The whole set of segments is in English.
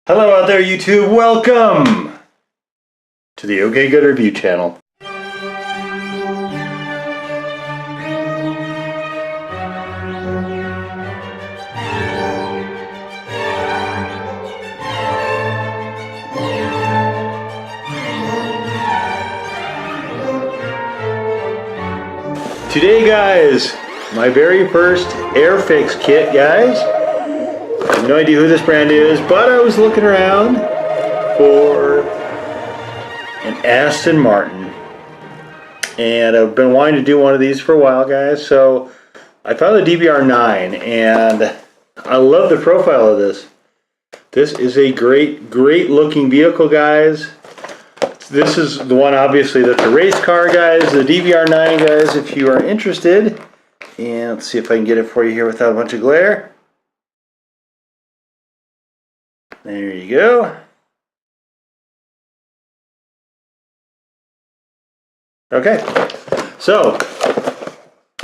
Hello out there YouTube, welcome to the OKGoodReview channel. Today guys, my very first Airfix kit guys. I have no idea who this brand is, but I was looking around for an Aston-Martin, and I've been wanting to do one of these for a while guys, so I found the DBR9 and I love the profile of this. This is a great looking vehicle guys. This is the one obviously that's a race car guys, the DBR9 guys, if you are interested. And let's see if I can get it for you here without a bunch of glare. There you go. Okay, so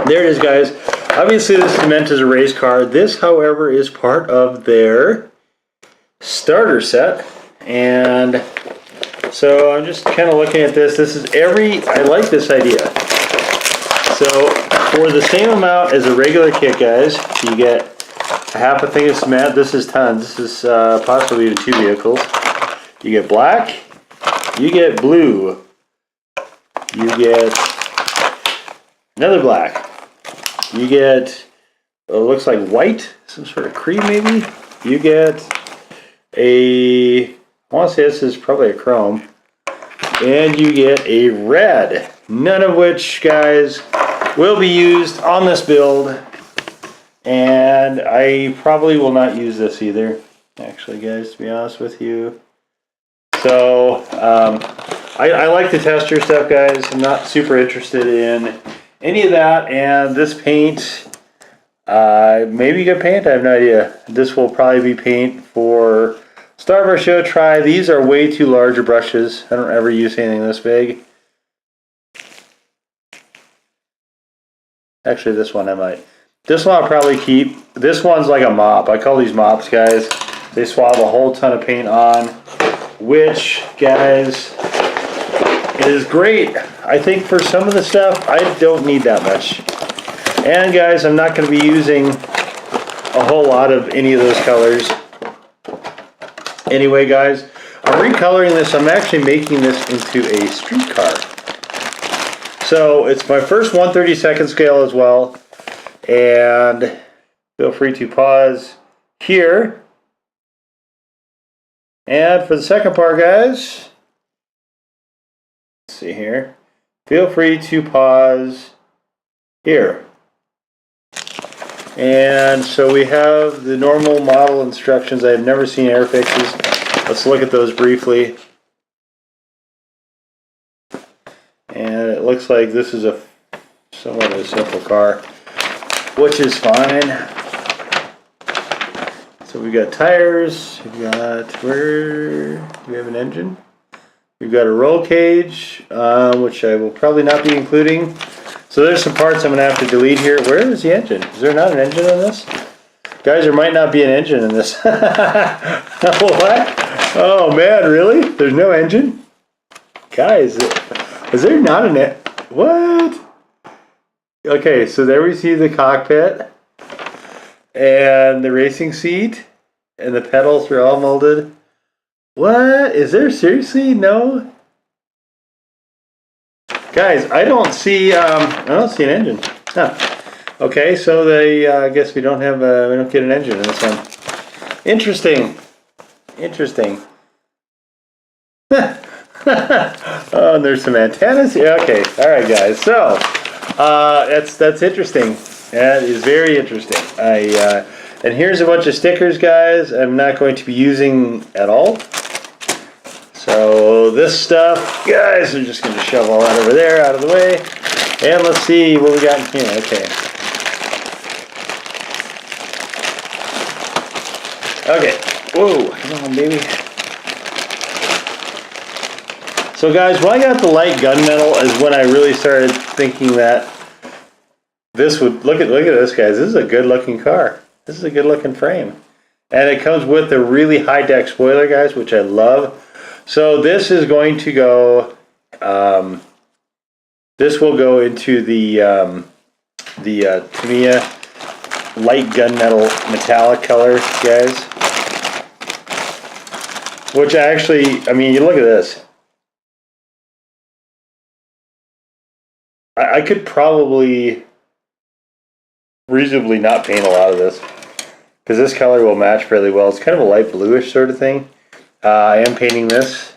there it is guys. Obviously this is meant as a race car. This however is part of their starter set, and so I'm just kind of looking at this. This is I like this idea. So for the same amount as a regular kit guys, you get a half a thing of cement. This is tons. This is possibly even 2 vehicles. You get black, you get blue, you get another black, you get looks like white, some sort of cream maybe, you get I want to say this is probably a chrome, and you get a red, none of which guys will be used on this build. And I probably will not use this either, actually guys, to be honest with you. So I like the tester stuff guys. I'm not super interested in any of that. And this paint, maybe you get paint, I have no idea. This will probably be paint for Star of our show try. These are way too large of brushes. I don't ever use anything this big. Actually this one I might. This one I'll probably keep. This one's like a mop. I call these mops, guys. They swab a whole ton of paint on, which, guys, is great. I think for some of the stuff, I don't need that much. And, guys, I'm not going to be using a whole lot of any of those colors. Anyway, guys, I'm recoloring this. I'm actually making this into a street car. So, it's my first 1/32 scale as well. And feel free to pause here. And for the second part guys, let's see here, feel free to pause here. And so we have the normal model instructions. I have never seen Airfixes. Let's look at those briefly. And it looks like this is a somewhat of a simple car, which is fine. So we've got tires, we've got, where do we have an engine? We've got a roll cage, which I will probably not be including. So there's some parts I'm gonna have to delete here. Where is the engine? Is there not an engine in this? Guys, there might not be an engine in this. What? Oh man, really? There's no engine? Guys, is there not an engine? What? Okay, so there we see the cockpit and the racing seat and the pedals are all molded. What? Is there seriously no? Guys, I don't see an engine. Huh. Okay, so I guess we don't get an engine in this one. Interesting. Interesting. Oh, and there's some antennas here. Okay, all right guys. So that's interesting. That is very interesting. And here's a bunch of stickers, guys. I'm not going to be using at all. So this stuff, guys, I'm just going to shove all that over there, out of the way. And let's see what we got in here. Okay. Okay. Whoa, come on, baby. So guys, when I got the light gunmetal is when I really started thinking that this would, look at this guys, this is a good looking car. This is a good looking frame. And it comes with a really high-deck spoiler, guys, which I love. So this is going to go, this will go into the Tamiya light gunmetal metallic color, guys. Which actually, I mean, you look at this. I could probably reasonably not paint a lot of this, because this color will match fairly well. It's kind of a light bluish sort of thing. I am painting this.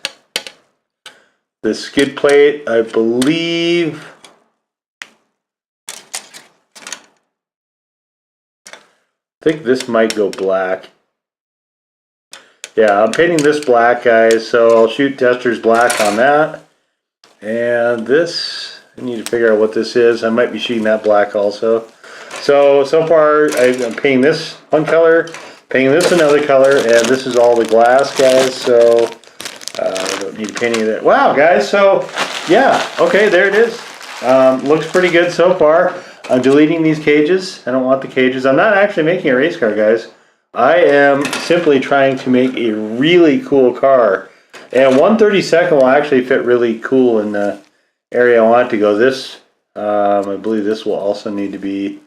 The skid plate, I believe. I think this might go black. Yeah, I'm painting this black, guys, so I'll shoot testers black on that. And this, I need to figure out what this is. I might be shooting that black also. So far I'm painting this one color, painting this another color, and this is all the glass, guys, so I don't need to paint any of that. Wow, guys, so yeah, okay, there it is. Looks pretty good so far. I'm deleting these cages. I don't want the cages. I'm not actually making a race car, guys. I am simply trying to make a really cool car. And 1/32 will actually fit really cool in the area I want it to go. This, I believe this will also need to be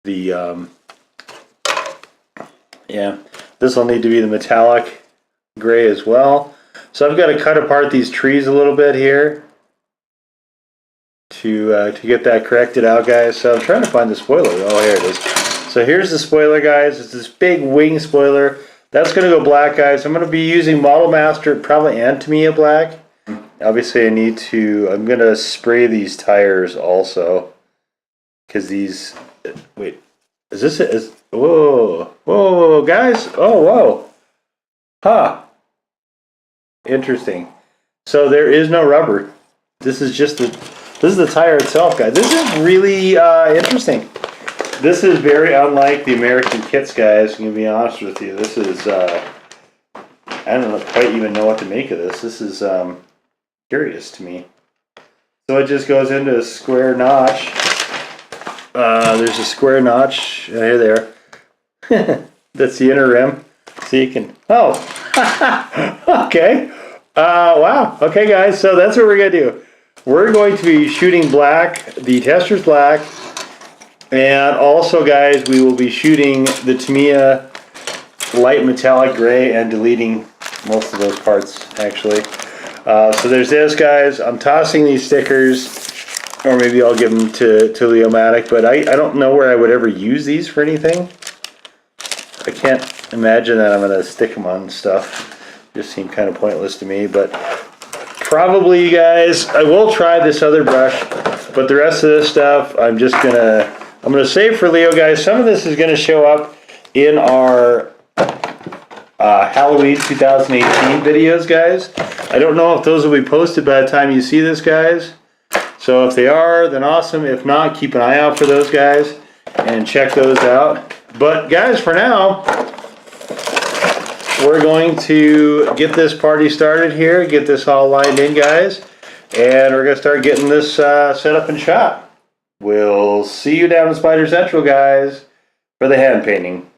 the, yeah, this will need to be the metallic gray as well. So I've got to cut apart these trees a little bit here to get that corrected out, guys. So I'm trying to find the spoiler. Oh, here it is. So here's the spoiler, guys. It's this big wing spoiler. That's going to go black, guys. I'm going to be using Model Master, probably and Tamiya black. Obviously, I'm going to spray these tires also. Because these, wait, is this it? Whoa, guys. Oh, whoa. Huh. Interesting. So there is no rubber. This is the tire itself, guys. This is really interesting. This is very unlike the American kits, guys. I'm going to be honest with you. This is, I don't quite even know what to make of this. This is curious to me. So it just goes into a square notch. There's a square notch. Here there. That's the inner rim. So you can, oh. Okay. Wow. Okay, guys. So that's what we're going to do. We're going to be shooting black, the tester's black. And also, guys, we will be shooting the Tamiya light metallic gray and deleting most of those parts, actually. So there's this, guys. I'm tossing these stickers, or maybe I'll give them to Leomatic, but I don't know where I would ever use these for anything. I can't imagine that I'm going to stick them on stuff. Just seem kind of pointless to me, but probably, guys, I will try this other brush, but the rest of this stuff, I'm going to save for Leo, guys. Some of this is going to show up in our Halloween 2018 videos, guys. I don't know if those will be posted by the time you see this, guys. So if they are, then awesome. If not, keep an eye out for those, guys, and check those out. But, guys, for now, we're going to get this party started here, get this all lined in, guys, and we're going to start getting this set up and shot. We'll see you down in Spider Central, guys, for the hand painting.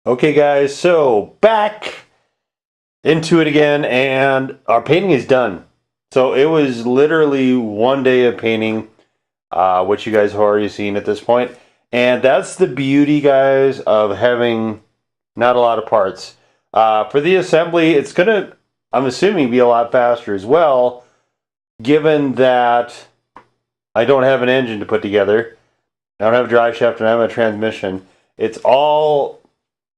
Okay guys, so back into it again, and our painting is done. So it was literally one day of painting, which you guys have already seen at this point. And that's the beauty, guys, of having not a lot of parts. For the assembly, it's gonna, I'm assuming, be a lot faster as well, given that I don't have an engine to put together. I don't have a drive shaft and I don't have a transmission. It's all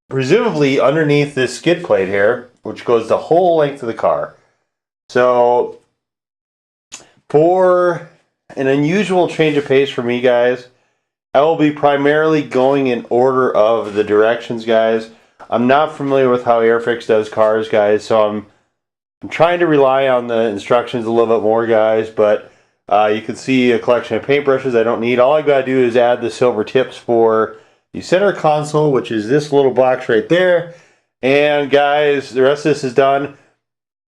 presumably underneath this skid plate here, which goes the whole length of the car. So for an unusual change of pace for me, guys, I will be primarily going in order of the directions, guys. I'm not familiar with how Airfix does cars, guys, so I'm trying to rely on the instructions a little bit more, guys, but you can see a collection of paintbrushes I don't need. All I gotta do is add the silver tips for the center console, which is this little box right there. And guys, the rest of this is done.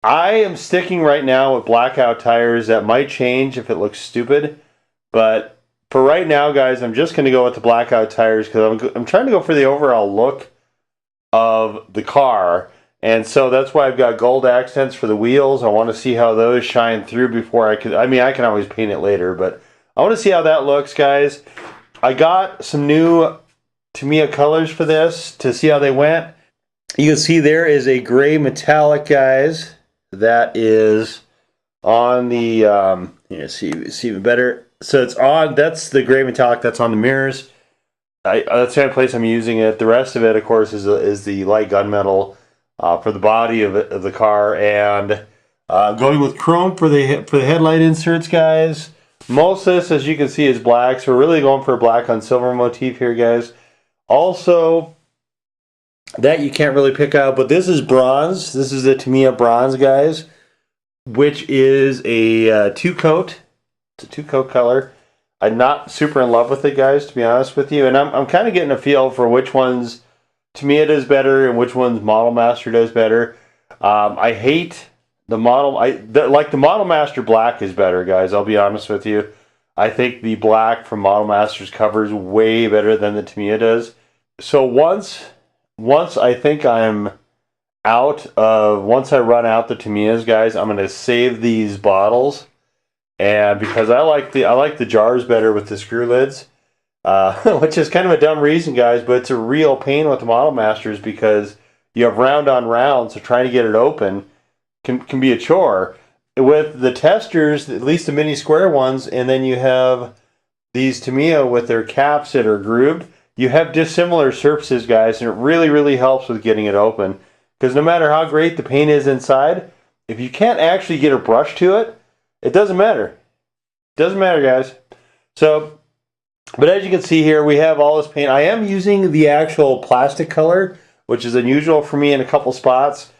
I am sticking right now with blackout tires. That might change if it looks stupid, but for right now, guys, I'm just going to go with the blackout tires because I'm trying to go for the overall look of the car. And so that's why I've got gold accents for the wheels. I want to see how those shine through before I can always paint it later, but I want to see how that looks, guys. I got some new Tamiya colors for this to see how they went. You can see there is a gray metallic, guys, that is on the see even better. So it's on, that's the gray metallic that's on the mirrors. That's the only place I'm using it. The rest of it, of course, is the light gunmetal for the body of the car, and going with chrome for the headlight inserts, guys. Most of this, as you can see, is black, so we're really going for a black on silver motif here, guys. Also, that you can't really pick out, but this is bronze. This is the Tamiya bronze, guys, which is a two-coat. It's a two-coat color. I'm not super in love with it, guys, to be honest with you, and I'm kind of getting a feel for which ones Tamiya does better and which ones Model Master does better. I hate the Model... the Model Master black is better, guys, I'll be honest with you. I think the black from Model Master's covers way better than the Tamiya does. So once I think I'm out of... Once I run out the Tamiyas, guys, I'm going to save these bottles. And because I like the jars better with the screw lids. Which is kind of a dumb reason, guys, but it's a real pain with the Model Masters because you have round on round, so trying to get it open can be a chore. With the testers, at least the mini square ones, and then you have these Tamiya with their caps that are grooved, you have dissimilar surfaces, guys, and it really, really helps with getting it open. Because no matter how great the paint is inside, if you can't actually get a brush to it, it doesn't matter. It doesn't matter, guys. So, but as you can see here, we have all this paint. I am using the actual plastic color, which is unusual for me in a couple spots.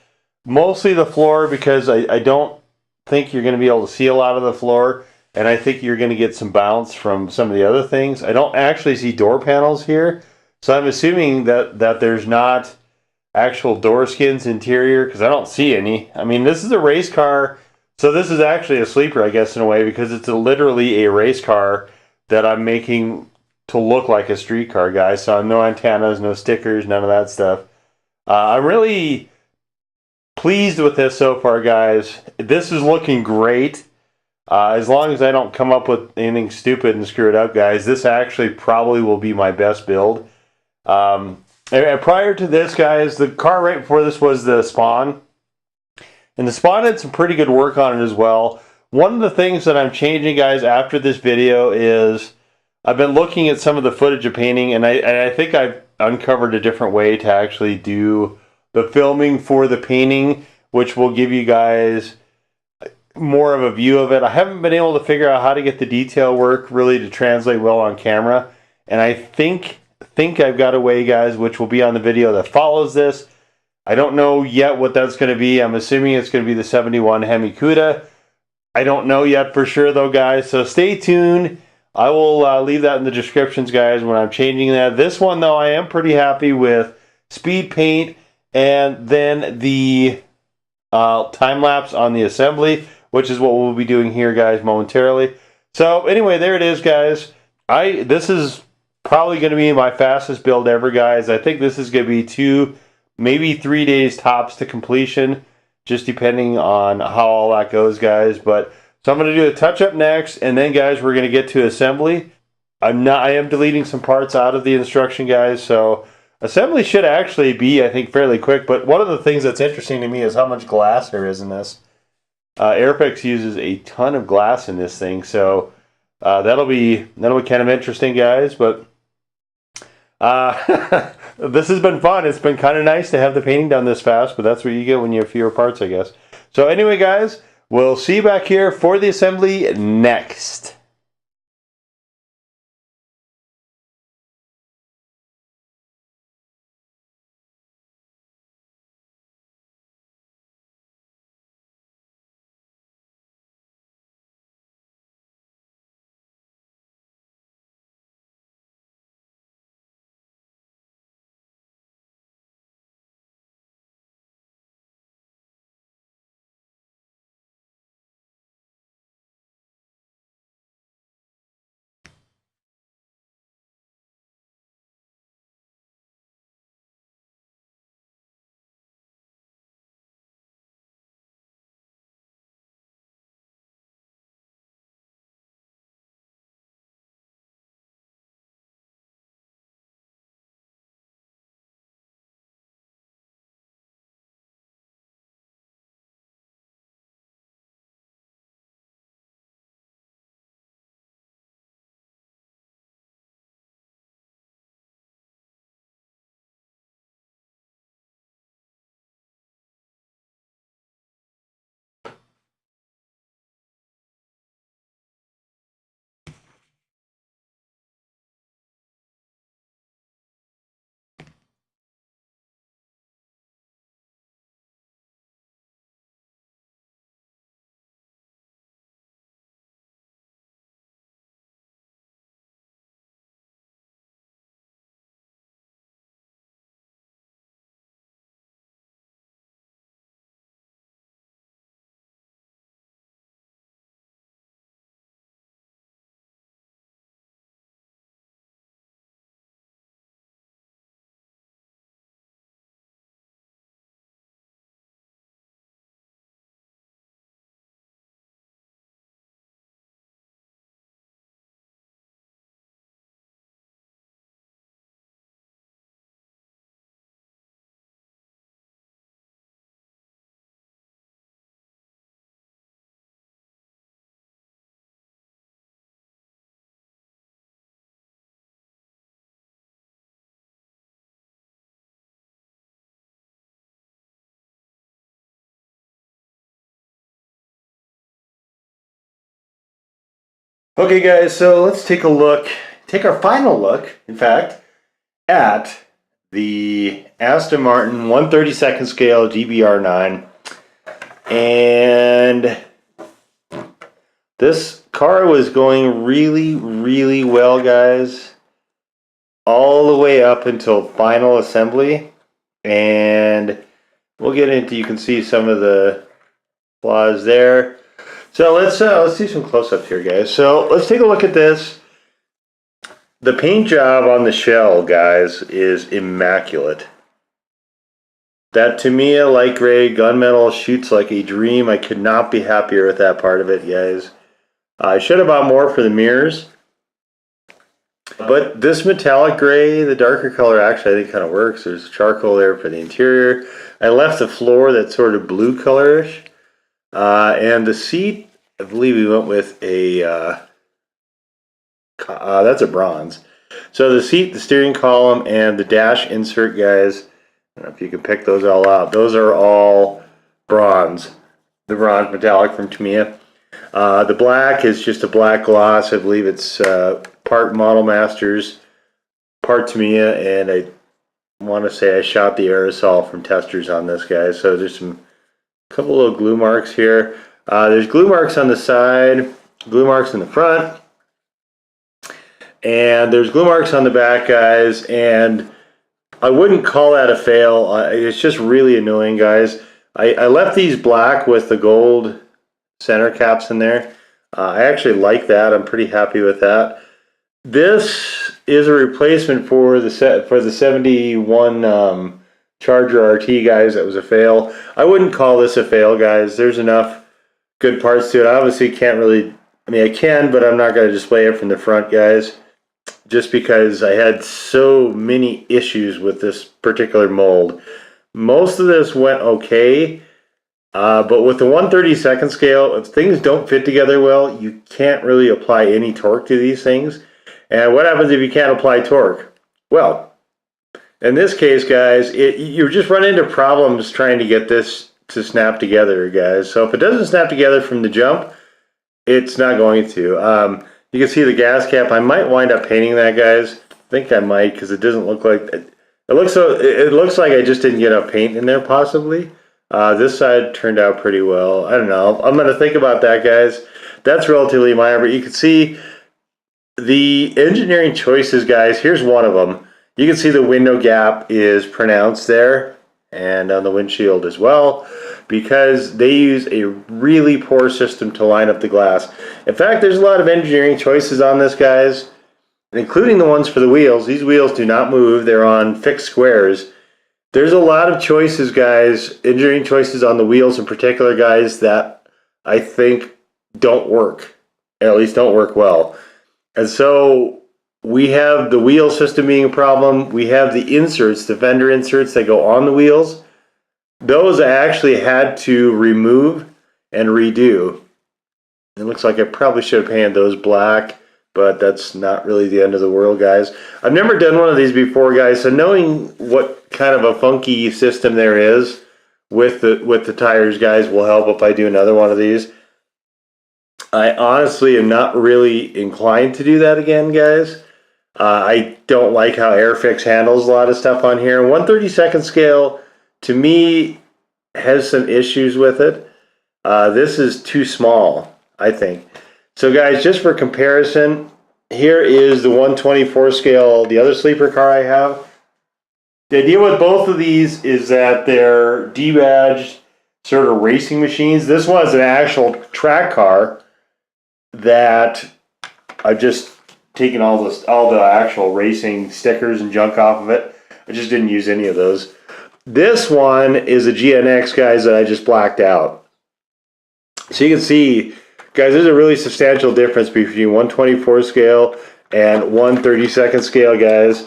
Mostly the floor, because I don't think you're going to be able to see a lot of the floor, and I think you're going to get some bounce from some of the other things. I don't actually see door panels here, so I'm assuming that there's not actual door skins interior, because I don't see any. I mean, this is a race car, so this is actually a sleeper, I guess, in a way, because it's literally a race car that I'm making to look like a street car, guys. So no antennas, no stickers, none of that stuff. I'm really pleased with this so far, guys. This is looking great. As long as I don't come up with anything stupid and screw it up, guys, this actually probably will be my best build. And prior to this, guys, the car right before this was the Spawn. And the Spawn had some pretty good work on it as well. One of the things that I'm changing, guys, after this video is I've been looking at some of the footage of painting, and I think I've uncovered a different way to actually do the filming for the painting, which will give you guys more of a view of it. I haven't been able to figure out how to get the detail work really to translate well on camera, and I think I've got a way, guys, which will be on the video that follows this. I don't know yet what that's going to be. I'm assuming it's going to be the 71 Hemi Cuda. I don't know yet for sure, though, guys, so stay tuned. I will leave that in the descriptions, guys, when I'm changing that. This one, though, I am pretty happy with speed paint and then the time-lapse on the assembly, which is what we'll be doing here, guys, momentarily. So, anyway, there it is, guys. This is probably going to be my fastest build ever, guys. I think this is going to be 2, maybe 3 days tops to completion, just depending on how all that goes, guys. But so I'm going to do a touch-up next, and then, guys, we're going to get to assembly. I am deleting some parts out of the instruction, guys, so assembly should actually be, I think, fairly quick. But one of the things that's interesting to me is how much glass there is in this. Airfix uses a ton of glass in this thing, so that'll be kind of interesting, guys. But this has been fun. It's been kind of nice to have the painting done this fast, but that's what you get when you have fewer parts, I guess. So anyway, guys, we'll see you back here for the assembly next. Okay, guys, so let's take our final look, in fact, at the Aston-Martin 1/32 scale DBR9. And this car was going really, really well, guys, all the way up until final assembly. And we'll get into, you can see some of the flaws there. So let's do some close-ups here, guys. So let's take a look at this. The paint job on the shell, guys, is immaculate. That Tamiya light gray gunmetal shoots like a dream. I could not be happier with that part of it, guys. I should have bought more for the mirrors. But this metallic gray, the darker color, actually I think kind of works. There's charcoal there for the interior. I left the floor that sort of blue colorish. And the seat, I believe we went with a, that's a bronze. So the seat, the steering column, and the dash insert, guys, I don't know if you can pick those all out. Those are all bronze. The bronze metallic from Tamiya. The black is just a black gloss. I believe it's part Model Masters, part Tamiya, and I want to say I shot the aerosol from testers on this, guys. So there's some couple little glue marks here. There's glue marks on the side, glue marks in the front, and there's glue marks on the back, guys. And I wouldn't call that a fail. It's just really annoying, guys. I left these black with the gold center caps in there. I actually like that. I'm pretty happy with that. This is a replacement for the 71 Charger RT, guys. That was a fail. I wouldn't call this a fail, guys. There's enough good parts to it. I obviously can't really, I mean, I can, but I'm not going to display it from the front, guys, just because I had so many issues with this particular mold. Most of this went okay, but with the 1/32 scale, if things don't fit together well, you can't really apply any torque to these things. And what happens if you can't apply torque? Well, in this case, guys, you just run into problems trying to get this to snap together, guys. So if it doesn't snap together from the jump, it's not going to. You can see the gas cap. I might wind up painting that, guys. I think I might, because it doesn't look like it. It looks like I just didn't get enough paint in there, possibly. This side turned out pretty well. I don't know. I'm going to think about that, guys. That's relatively minor, but you can see the engineering choices, guys. Here's one of them. You can see the window gap is pronounced there, and on the windshield as well, because they use a really poor system to line up the glass. In fact, there's a lot of engineering choices on this, guys, including the ones for the wheels. These wheels do not move. They're on fixed squares. There's a lot of choices, guys, engineering choices on the wheels in particular, guys, that I think don't work, at least don't work well. And so we have the wheel system being a problem. We have the inserts, the fender inserts that go on the wheels. Those I actually had to remove and redo. It looks like I probably should have painted those black, but that's not really the end of the world, guys. I've never done one of these before, guys, so knowing what kind of a funky system there is with the tires, guys, will help if I do another one of these. I honestly am not really inclined to do that again, guys. I don't like how Airfix handles a lot of stuff on here. 1/32 scale, to me, has some issues with it. This is too small, I think. So, guys, just for comparison, here is the 1/24 scale, the other sleeper car I have. The idea with both of these is that they're debadged sort of racing machines. This one's an actual track car that I've just taken all the actual racing stickers and junk off of it. I just didn't use any of those. This one is a GNX, guys, that I just blacked out. So you can see, guys, there's a really substantial difference between 1/24 scale and 1/32 scale, guys.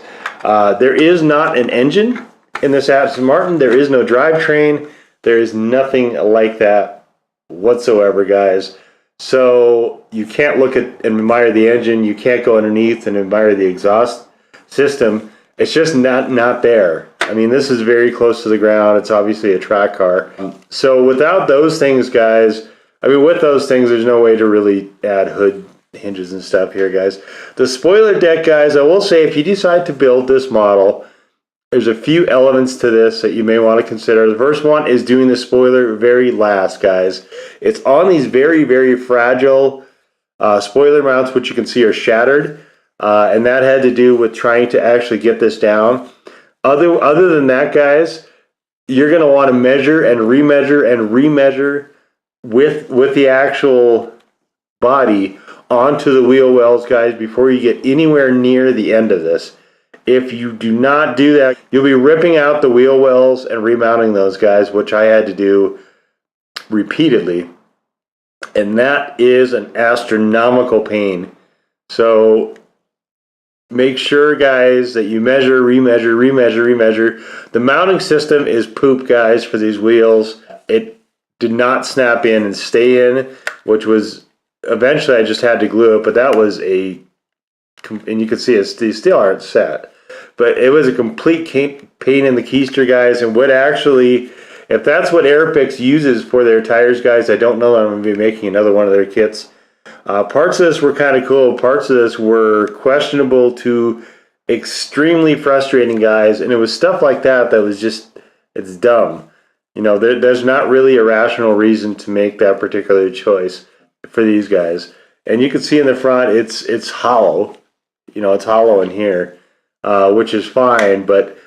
There is not an engine in this Aston-Martin. There is no drivetrain. There is nothing like that whatsoever, guys. So you can't look at and admire the engine. You can't go underneath and admire the exhaust system. It's just not there. I mean, this is very close to the ground. It's obviously a track car. So without those things, guys, I mean, with those things, there's no way to really add hood hinges and stuff here, guys. The spoiler deck, guys, I will say, if you decide to build this model, there's a few elements to this that you may want to consider. The first one is doing the spoiler very last, guys. It's on these very, very fragile spoiler mounts, which you can see are shattered, and that had to do with trying to actually get this down. Other than that, guys, you're going to want to measure and remeasure with the actual body onto the wheel wells, guys, before you get anywhere near the end of this. If you do not do that, you'll be ripping out the wheel wells and remounting those, guys, which I had to do repeatedly. And that is an astronomical pain. So make sure, guys, that you measure, remeasure. The mounting system is poop, guys, for these wheels. It did not snap in and stay in, which was, eventually I just had to glue it, but that was and you can see these still aren't set. But it was a complete pain in the keister, guys, and would actually, if that's what Airfix uses for their tires, guys, I don't know that I'm going to be making another one of their kits. Parts of this were kind of cool. Parts of this were questionable to extremely frustrating, guys, and it was stuff like that was just, it's dumb. You know, there's not really a rational reason to make that particular choice for these guys. And you can see in the front, it's hollow. You know, it's hollow in here, which is fine, but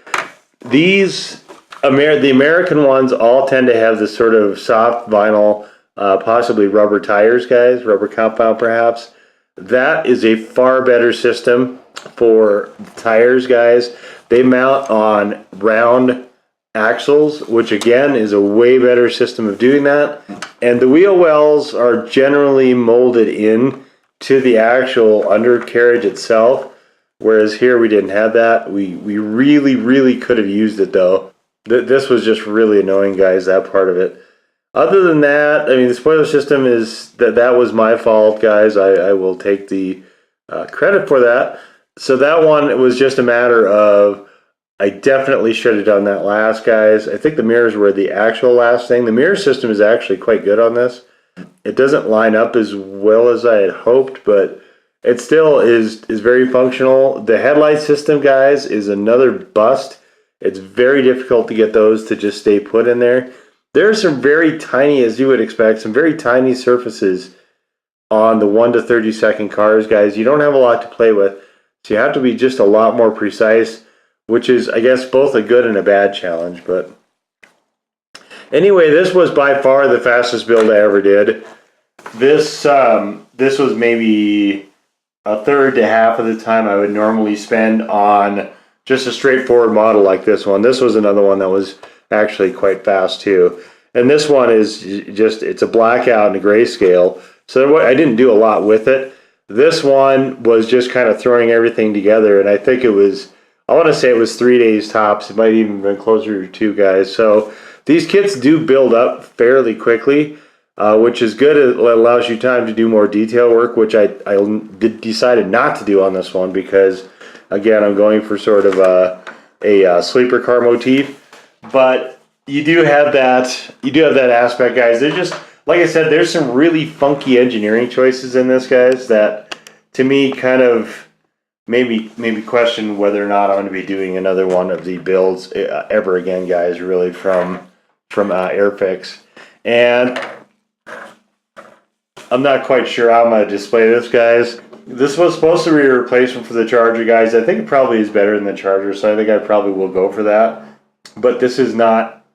these the American ones all tend to have this sort of soft vinyl, possibly rubber tires, guys, rubber compound perhaps. That is a far better system for tires, guys. They mount on round axles, which again is a way better system of doing that. And the wheel wells are generally molded in to the actual undercarriage itself, whereas here we didn't have that. We really could have used it though. This was just really annoying, guys, that part of it. Other than that, I mean, the spoiler system is that was my fault, guys. I will take the credit for that. So that one, it was just a matter of, I definitely should have done that last, guys. I think the mirrors were the actual last thing. The mirror system is actually quite good on this. It doesn't line up as well as I had hoped, but it still is very functional. The headlight system, guys, is another bust. It's very difficult to get those to just stay put in there. There are some very tiny, as you would expect, some very tiny surfaces on the 1 to 32nd cars, guys. You don't have a lot to play with, so you have to be just a lot more precise, which is, I guess, both a good and a bad challenge. But anyway, this was by far the fastest build I ever did. This was maybe a third to half of the time I would normally spend on just a straightforward model like this one. This was another one that was actually quite fast too. And this one is just, it's a blackout and a grayscale. So I didn't do a lot with it. This one was just kind of throwing everything together, and I think it was, I want to say it was 3 days tops. It might even been closer to 2, guys. So these kits do build up fairly quickly, which is good. It allows you time to do more detail work, which I decided not to do on this one because, again, I'm going for sort of a sleeper car motif. But you do have that aspect, guys. There's just, like I said, there's some really funky engineering choices in this, guys, that to me kind of maybe question whether or not I'm going to be doing another one of the builds ever again, guys, really from Airfix. And I'm not quite sure how I'm going to display this, guys. This was supposed to be a replacement for the Charger, guys. I think it probably is better than the Charger, so I think I probably will go for that. But this is not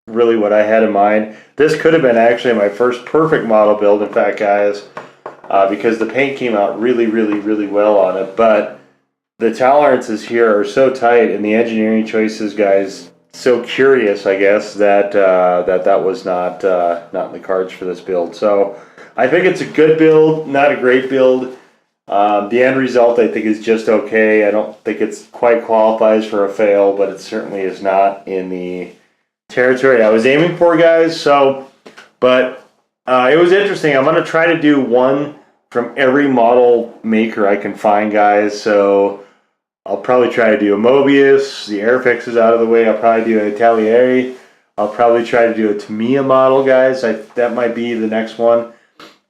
really what I had in mind. This could have been actually my first perfect model build, in fact, guys, because the paint came out really well on it. But the tolerances here are so tight, and the engineering choices, guys, so curious, I guess, that that was not in the cards for this build. So I think it's a good build, not a great build. The end result, I think, is just okay. I don't think it's quite qualifies for a fail, but it certainly is not in the territory I was aiming for, guys. So, but it was interesting. I'm going to try to do one from every model maker I can find, guys. So I'll probably try to do a Mobius. The Airfix is out of the way. I'll probably do an Italieri. I'll probably try to do a Tamiya model, guys. That might be the next one.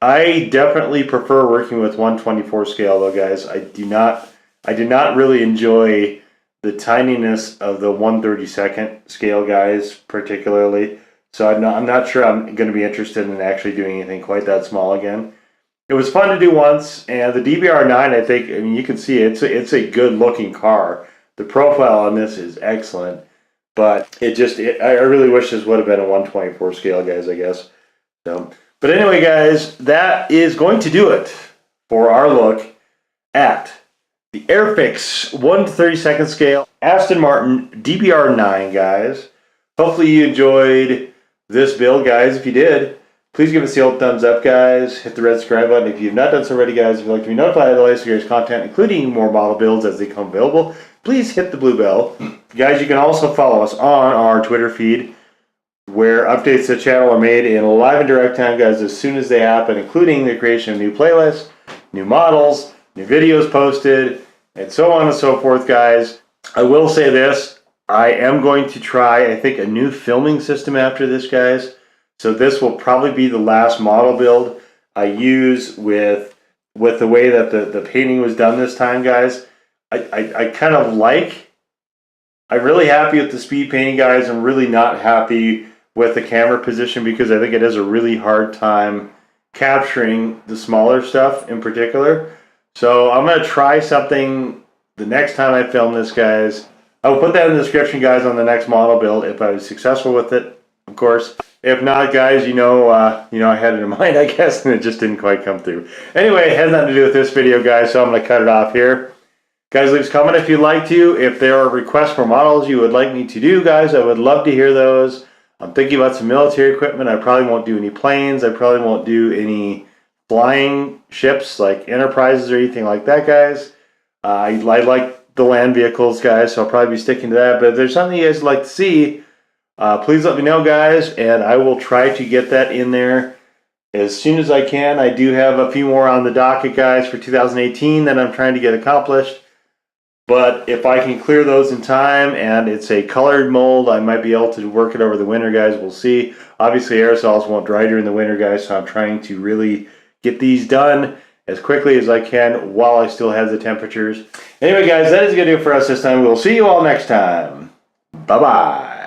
I definitely prefer working with 1/24 scale, though, guys. I do not really enjoy the tininess of the 1/32 scale, guys, particularly. So I'm not sure I'm going to be interested in actually doing anything quite that small again. It was fun to do once, and the DBR9, I think, I mean, you can see it's a good-looking car. The profile on this is excellent, but I really wish this would have been a 1/24 scale, guys, I guess. So. But anyway, guys, that is going to do it for our look at the Airfix 1/32 scale Aston-Martin DBR9, guys. Hopefully you enjoyed this build, guys. If you did, please give us the old thumbs up, guys. Hit the red subscribe button if you've not done so already, guys. If you'd like to be notified of the latest various content, including more model builds as they come available, please hit the blue bell. Guys, you can also follow us on our Twitter feed, where updates to the channel are made in live and direct time, guys, as soon as they happen, including the creation of new playlists, new models, new videos posted, and so on and so forth, guys. I will say this, I am going to try, I think, a new filming system after this, guys. So this will probably be the last model build I use with the way that the painting was done this time, guys. I kind of I'm really happy with the speed painting, guys. I'm really not happy with the camera position because I think it has a really hard time capturing the smaller stuff in particular. So I'm going to try something the next time I film this, guys. I will put that in the description, guys, on the next model build if I was successful with it, of course. If not, guys, I had it in mind, I guess, and it just didn't quite come through. Anyway, it has nothing to do with this video, guys, so I'm going to cut it off here. Guys, leave a comment if you'd like to. If there are requests for models you would like me to do, guys, I would love to hear those. I'm thinking about some military equipment. I probably won't do any planes. I probably won't do any flying ships like Enterprises or anything like that, guys. I like the land vehicles, guys, so I'll probably be sticking to that. But if there's something you guys would like to see, please let me know, guys, and I will try to get that in there as soon as I can. I do have a few more on the docket, guys, for 2018 that I'm trying to get accomplished. But if I can clear those in time and it's a colored mold, I might be able to work it over the winter, guys. We'll see. Obviously, aerosols won't dry during the winter, guys, so I'm trying to really get these done as quickly as I can while I still have the temperatures. Anyway, guys, that is going to do it for us this time. We'll see you all next time. Bye-bye.